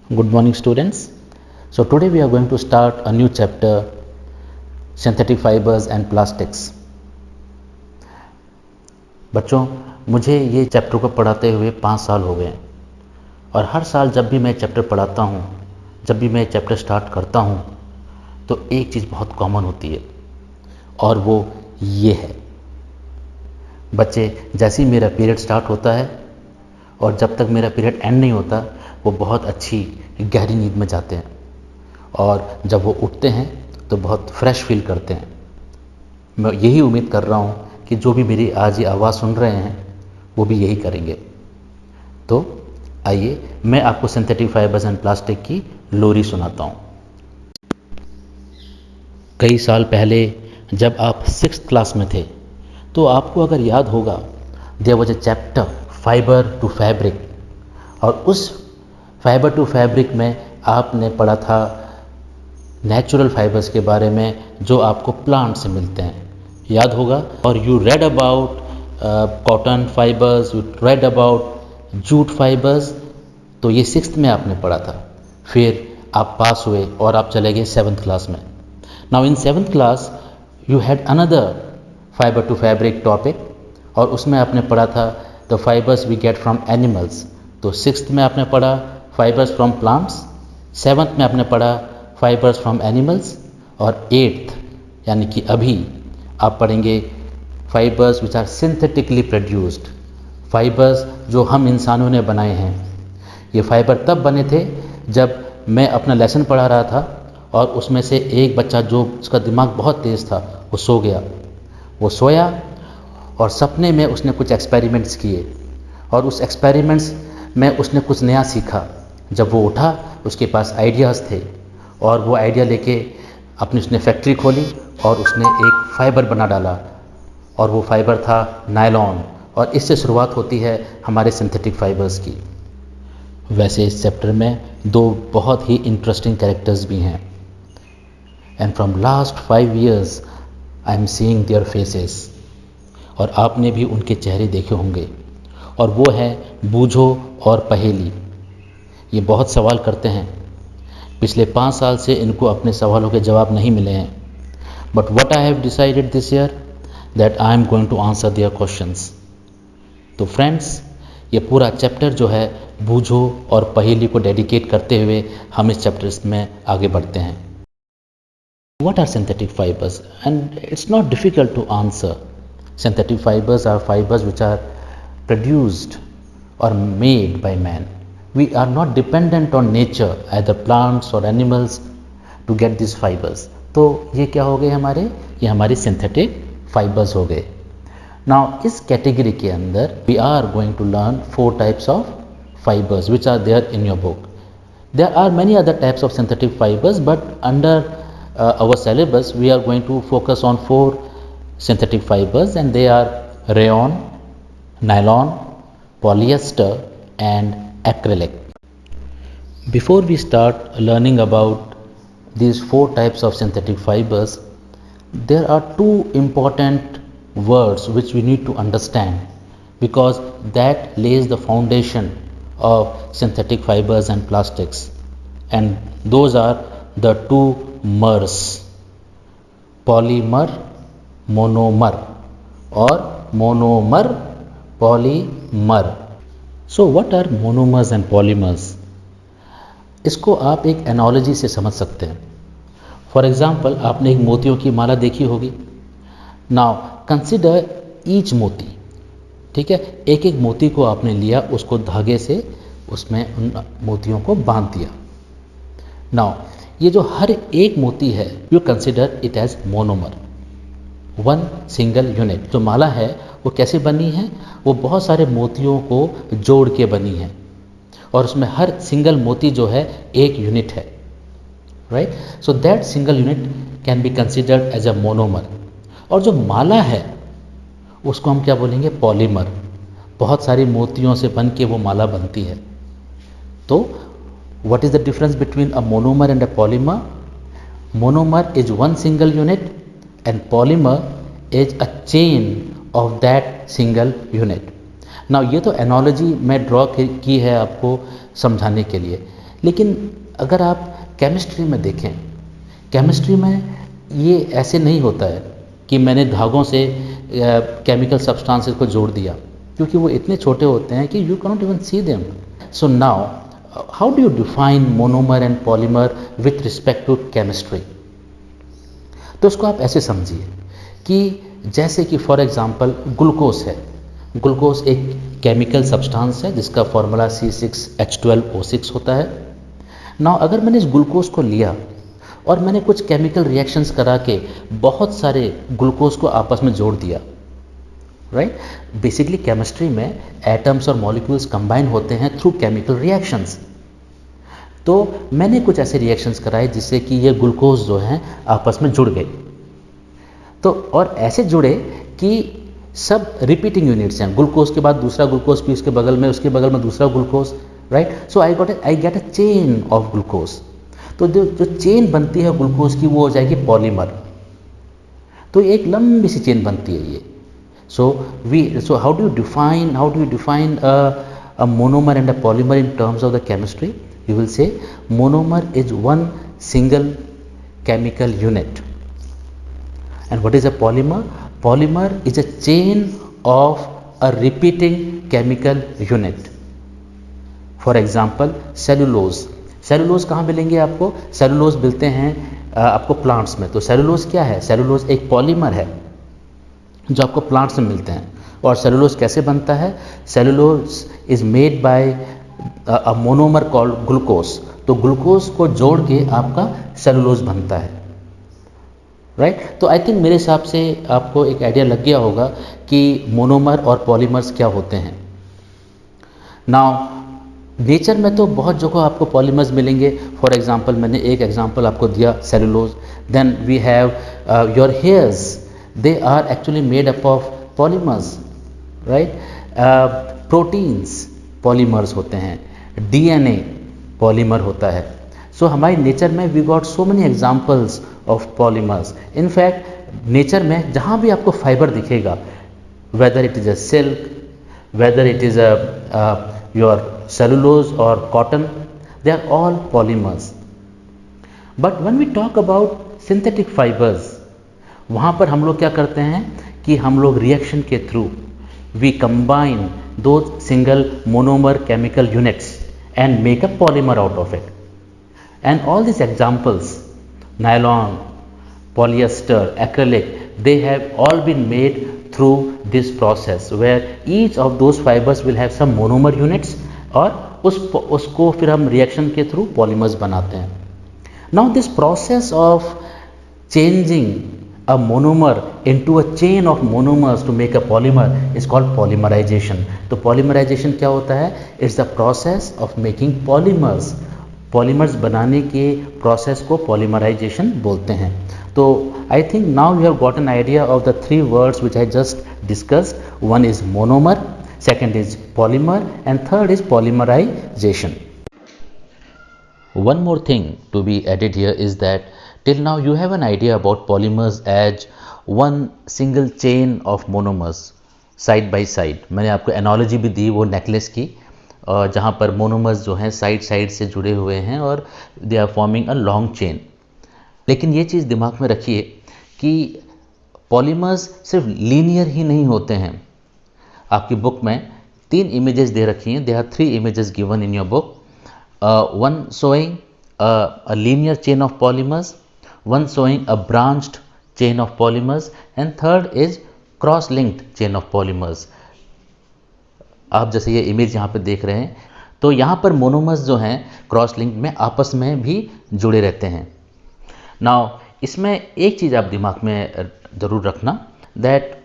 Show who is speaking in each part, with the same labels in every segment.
Speaker 1: Good morning, students. So today we are going to start a new chapter, synthetic fibers and plastics. बच्चों, मुझे ये chapter को पढ़ाते हुए 5 साल हो गए हैं और हर साल जब भी मैं चैप्टर पढ़ाता हूँ, जब भी मैं चैप्टर स्टार्ट करता हूँ, तो एक चीज़ बहुत कॉमन होती है और वो ये है। बच्चे, जैसे ही मेरा पीरियड स्टार्ट होता है और जब तक मेरा पीरियड एंड नहीं होता, वो बहुत अच्छी गहरी नींद में जाते हैं और जब वो उठते हैं तो बहुत फ्रेश फील करते हैं। मैं यही उम्मीद कर रहा हूँ कि जो भी मेरी आज ये आवाज़ सुन रहे हैं वो भी यही करेंगे। तो आइए मैं आपको सिंथेटिक फाइबर्स एंड प्लास्टिक की लोरी सुनाता हूँ। कई साल पहले जब आप 6th क्लास में थे तो आपको अगर याद होगा, there was a chapter fibre to fabric, और उस फाइबर टू फैब्रिक में आपने पढ़ा था नेचुरल फाइबर्स के बारे में जो आपको प्लांट से मिलते हैं, याद होगा। और you read about cotton fibres, you read about jute fibres. तो ये 6th में आपने पढ़ा था। फिर आप पास हुए और आप चले गए 7th क्लास में। Now in 7th class you had another fibre to fabric topic और उसमें आपने पढ़ा था the fibres we get from animals. तो 6th में आपने पढ़ा फाइबर्स फ्रॉम प्लांट्स, 7th में आपने पढ़ा फाइबर्स फ्रॉम एनिमल्स, और 8th यानी कि अभी आप पढ़ेंगे fibres which are synthetically produced, fibres जो हम इंसानों ने बनाए हैं। ये फाइबर तब बने थे जब मैं अपना लेसन पढ़ा रहा था और उसमें से एक बच्चा जो उसका दिमाग बहुत तेज़ था वो सो गया। वो सोया और सपने में उसने कुछ एक्सपेरिमेंट्स किए और उस एक्सपेरिमेंट्स में उसने कुछ नया सीखा। जब वो उठा उसके पास आइडियाज़ थे और वो आइडिया लेके अपनी उसने फैक्ट्री खोली और उसने एक फाइबर बना डाला और वो फाइबर था नायलॉन, और इससे शुरुआत होती है हमारे सिंथेटिक फाइबर्स की। वैसे इस चैप्टर में 2 बहुत ही इंटरेस्टिंग कैरेक्टर्स भी हैं and from last 5 years I am seeing their faces, और आपने भी उनके चेहरे देखे होंगे, और वो है बूझो और पहेली। ये बहुत सवाल करते हैं, पिछले 5 साल से इनको अपने सवालों के जवाब नहीं मिले हैं, but what I have decided this year that I am going to answer their questions. तो फ्रेंड्स, ये पूरा चैप्टर जो है बूझो और पहेली को डेडिकेट करते हुए हम इस चैप्टर में आगे बढ़ते हैं। What are synthetic fibers? And it's not difficult to answer. Synthetic fibers are fibers which are produced or made by man. We are not dependent on nature, either plants or animals, to get these fibers. तो ये क्या हो गए हमारे? ये हमारे synthetic fibers हो गए। Now इस कैटेगरी के अंदर we are going to learn 4 types of fibers which are there in your book. There are many other types of synthetic fibers, but under our syllabus we are going to focus on 4 synthetic fibers, and they are rayon, nylon, polyester and acrylic. Before we start learning about these 4 types of synthetic fibers, there are 2 important words which we need to understand, because that lays the foundation of synthetic fibers and plastics, and those are the 2 mers, polymer monomer और monomer polymer. So what are monomers and polymers? इसको आप एक analogy से समझ सकते हैं। For example, आपने एक मोतियों की माला देखी होगी। नाउ कंसिडर ईच मोती, ठीक है, एक एक मोती को आपने लिया, उसको धागे से उसमें उन मोतियों को बांध दिया। नाउ ये जो हर एक मोती है, you consider it as monomer, 1 single unit. जो माला है वो कैसे बनी है? वो बहुत सारे मोतियों को जोड़ के बनी है और उसमें हर सिंगल मोती जो है एक यूनिट है, right? So that single unit can be considered as a monomer. और जो माला है उसको हम क्या बोलेंगे? पॉलीमर। बहुत सारी मोतियों से बन के वो माला बनती है। तो what is the difference between a monomer and a polymer? Monomer is 1 single unit and polymer is a chain of that single unit. Now ये तो एनालॉजी मैं ड्रॉ की है आपको समझाने के लिए, लेकिन अगर आप केमिस्ट्री में देखें, केमिस्ट्री में ये ऐसे नहीं होता है कि मैंने धागों से केमिकल सब्सटेंसेस को जोड़ दिया, क्योंकि वो इतने छोटे होते हैं कि you cannot even see them. So now how do you define monomer and polymer with respect to chemistry? तो उसको आप ऐसे समझिए कि जैसे कि फॉर एग्जांपल ग्लूकोज है। ग्लूकोज एक केमिकल सब्सटेंस है जिसका फॉर्मूला C6H12O6 होता है। नाउ अगर मैंने इस ग्लूकोज को लिया और मैंने कुछ केमिकल रिएक्शंस करा के बहुत सारे ग्लूकोज को आपस में जोड़ दिया, राइट? बेसिकली केमिस्ट्री में एटम्स और मॉलिक्यूल्स कंबाइन होते हैं थ्रू केमिकल रिएक्शंस। तो मैंने कुछ ऐसे रिएक्शंस कराए जिससे कि ये ग्लूकोज जो हैं आपस में जुड़ गए। तो और ऐसे जुड़े कि सब रिपीटिंग यूनिट्स हैं, ग्लूकोज के बाद दूसरा ग्लूकोज, फिर उसके बगल में दूसरा glucose, right? So I get a chain of glucose. तो जो चेन बनती है ग्लूकोज की वो हो जाएगी पॉलीमर। तो एक लंबी सी चेन बनती है ये। So how do you define a monomer and a polymer in terms of the chemistry? You will say monomer is one single chemical unit. And what is a polymer? Polymer is a chain of a repeating chemical unit. For example, cellulose. Cellulose कहाँ मिलेंगे आपको? Cellulose मिलते हैं आपको plants में। तो cellulose क्या है? सेलुलोज एक पॉलीमर है जो आपको प्लांट्स में मिलते हैं। और सेलुलोज कैसे बनता है? Cellulose is made by a monomer called glucose. तो ग्लूकोज को जोड़ के आपका सेलुलोज बनता है, राइट? तो आई थिंक मेरे हिसाब से आपको एक आइडिया लग गया होगा कि मोनोमर और पॉलीमर्स क्या होते हैं। नाउ नेचर में तो बहुत जगह आपको पॉलीमर्स मिलेंगे। फॉर एग्जांपल मैंने एक एग्जांपल आपको दिया cellulose. Then we have your hairs, they are actually made up of polymers, right? Proteins polymers होते हैं, DNA polymer होता है। So हमारी नेचर में we got so many examples of polymers. In fact nature में जहाँ भी आपको फाइबर दिखेगा, whether it is a silk, whether it is your cellulose or cotton, they are all polymers. But when we talk about synthetic fibers, वहाँ पर हम लोग क्या करते हैं कि हम लोग रिएक्शन के थ्रू वी कंबाइन दो single monomer chemical units and make a polymer out of it. And all this examples, nylon, polyester, acrylic, they have all been made through this process where each of those fibres will have some monomer units, और उसको फिर हम reaction के through polymers बनाते हैं। Now this process of changing a monomer into a chain of monomers to make a polymer is called polymerization. तो polymerization क्या होता है? It's the process of making polymers. Polymers बनाने के process को polymerization बोलते हैं। तो I think now you have got an idea of the three words which I just discussed. One is monomer, second is polymer, and third is polymerization. One more thing to be added here is that till now you have an idea about polymers as one single chain of monomers side by side. मैंने आपको analogy भी दी वो necklace की, जहाँ पर monomers जो हैं side side से जुड़े हुए हैं और they are forming a long chain. लेकिन ये चीज़ दिमाग में रखिए कि पॉलीमर्स सिर्फ लीनियर ही नहीं होते हैं। आपकी बुक में 3 इमेजेस दे रखी हैं। They are 3 images given in your book, one showing a linear chain of polymers, one showing a branched chain of polymers, and third is cross-linked chain of polymers. आप जैसे ये इमेज यहाँ पे देख रहे हैं, तो यहाँ पर मोनोमर्स जो हैं क्रॉस लिंक में आपस में भी जुड़े रहते हैं। नाउ इसमें एक चीज़ आप दिमाग में ज़रूर रखना, that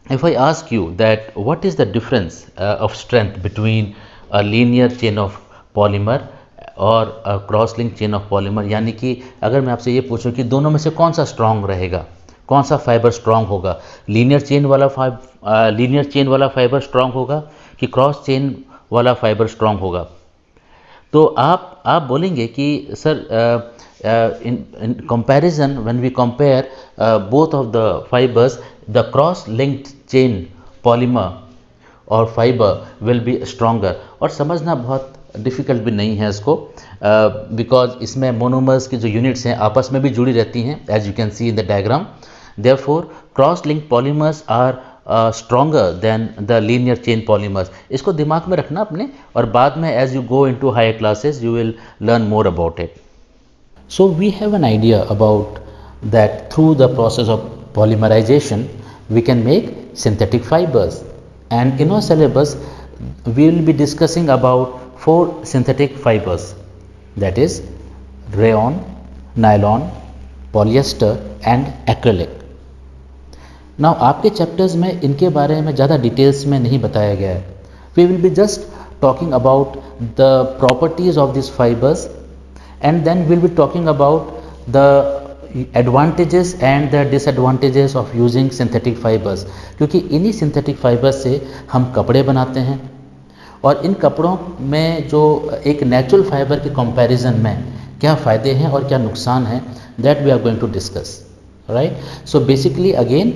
Speaker 1: if I ask you that what is the difference of strength between a linear chain of polymer और cross link chain of polymer, यानी कि अगर मैं आपसे ये पूछूं कि दोनों में से कौन सा स्ट्रांग रहेगा, कौन सा फाइबर स्ट्रांग होगा, लीनियर चेन वाला फाइबर स्ट्रांग होगा कि क्रॉस चेन वाला फाइबर स्ट्रांग होगा, तो आप बोलेंगे कि sir in comparison when we compare both of the fibers, the cross linked chain polymer और फाइबर विल बी स्ट्रॉन्गर। और समझना बहुत डिफ़िकल्ट भी नहीं है इसको, बिकॉज इसमें मोनोमर्स की जो यूनिट्स हैं आपस में भी जुड़ी रहती हैं, as you can see in the diagram. Therefore cross link polymers are stronger than the linear chain polymers. इसको दिमाग में रखना अपने, और बाद में as you go into higher classes you will learn more about it. So we have an idea about that through the process of polymerization we can make synthetic fibers, and in our syllabus we will be discussing about 4 synthetic fibers, that is rayon, nylon, polyester and acrylic. Now आपके chapters में इनके बारे में ज़्यादा details में नहीं बताया गया है. We will be just talking about the properties of these fibers, and then we'll be talking about the advantages and the disadvantages of using synthetic fibers, क्योंकि इन्हीं synthetic fibers से हम कपड़े बनाते हैं, और इन कपड़ों में जो एक नेचुरल फाइबर के कंपैरिजन में क्या फ़ायदे हैं और क्या नुकसान हैं, that we are going to discuss. Right? So basically again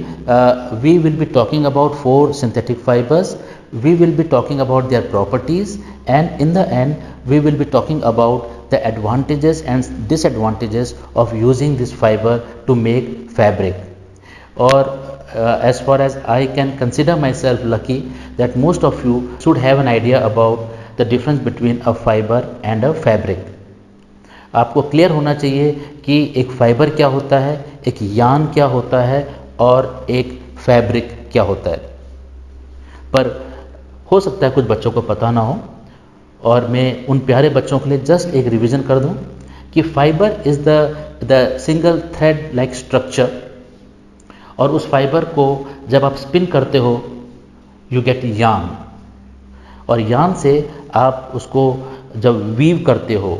Speaker 1: we will be talking about 4 synthetic fibers. We will be talking about their properties, and in the end we will be talking about the advantages and disadvantages of using this fiber to make fabric. Or as far as I can consider myself lucky that most of you should have an idea about the difference between a fiber and a fabric. आपको clear होना चाहिए कि एक fibre क्या होता है, एक यान क्या होता है, और एक फैब्रिक क्या होता है। पर हो सकता है कुछ बच्चों को पता ना हो, और मैं उन प्यारे बच्चों के लिए जस्ट एक रिवीजन कर दूं कि fibre is the single thread like structure, और उस फाइबर को जब आप स्पिन करते हो यू गेट यान, और यान से आप उसको जब वीव करते हो,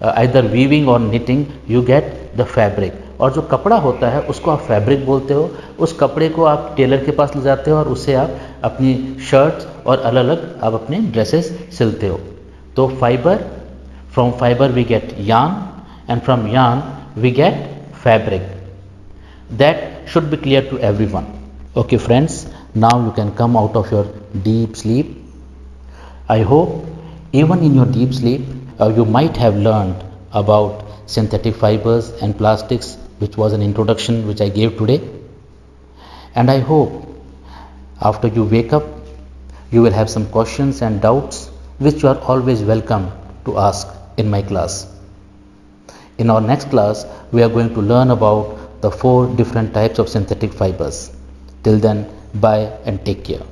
Speaker 1: आइदर वीविंग और knitting, you get the fabric. और जो कपड़ा होता है उसको आप फैब्रिक बोलते हो। उस कपड़े को आप टेलर के पास ले जाते हो और उससे आप अपनी शर्ट्स और अलग अलग आप अपने ड्रेसेस सिलते हो। तो fibre, from fibre we get yarn, and from yarn we get fabric. That should be clear to everyone. Okay friends, now you can come out of your deep sleep. I hope even in your deep sleep you might have learned about synthetic fibers and plastics, which was an introduction which I gave today. And I hope after you wake up you will have some questions and doubts which you are always welcome to ask in my class. In our next class we are going to learn about the 4 different types of synthetic fibers. Till then, bye and take care.